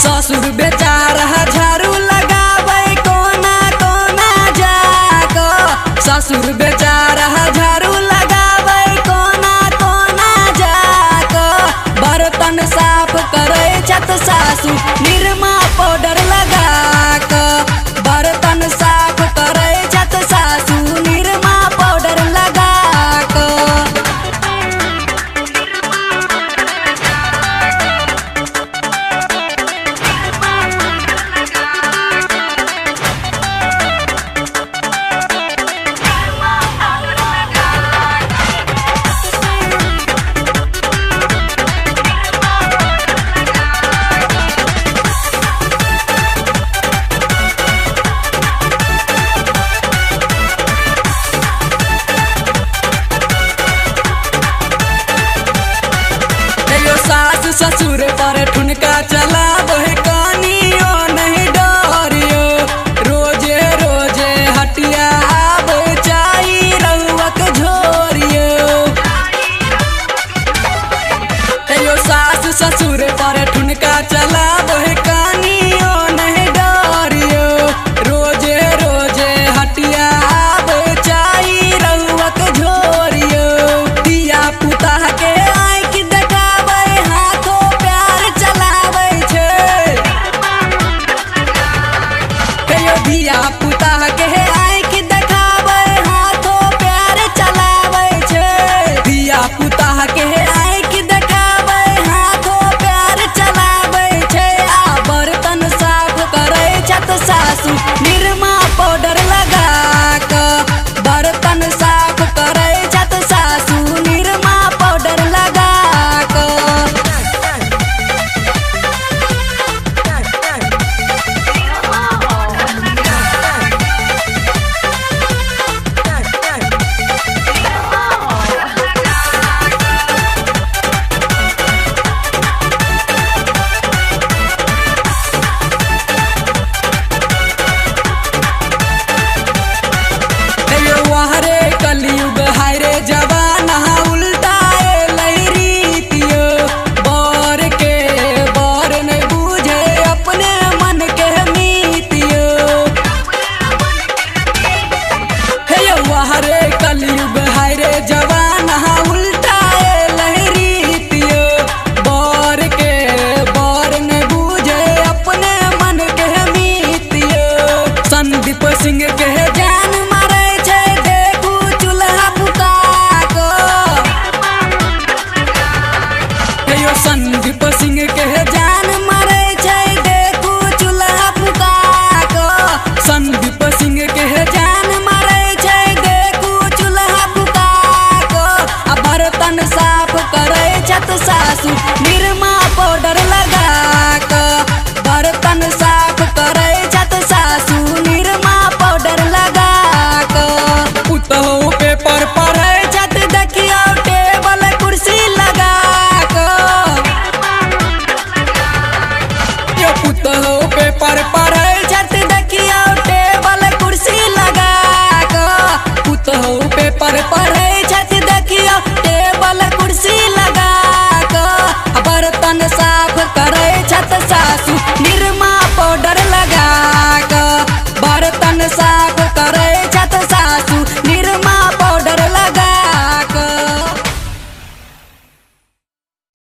ससुर बेचारा झाड़ू लगावे कोना कोना जाको। ससुर बेचारा झाड़ू लगावे कोना कोना जाको। बर्तन साफ करे छत सासु निरमा पाउडर लगा के। बर्तन साफ करे छत सासु निरमा पाउडर लगा के। सास ससुर पर ठुनका चला वही कानियो नहीं डरियो। रोजे रोजे हटिया आबे चाई रउक झोरियो। सास ससुर पर ठुनका चला वही कानियो नहीं डरियो। रोजे रोजे हटिया आबे चाई रउक झोरियो। दिया पुता के दिया पुता के आँख देखावे हाथों प्यार चलावे छे। दिया पुता के आँख देखावे हाथों प्यार चलावे छे। आ बर्तन साफ करे छत सासु निरमा पाउडर लगा के। बर्तन साफ करे छत सासु निरमा पाउडर लगा के। कलयुग हाय रे जवाना उल्टाए लहरीतियो। बर के बर नहीं बूझे अपने मन के मीतियो। हे रे कलयुग हाय रे जवाना उल्टाए लहरीतियो। बर के बर नहीं बूझे अपने मन के मीतियो। संदीप सिंह के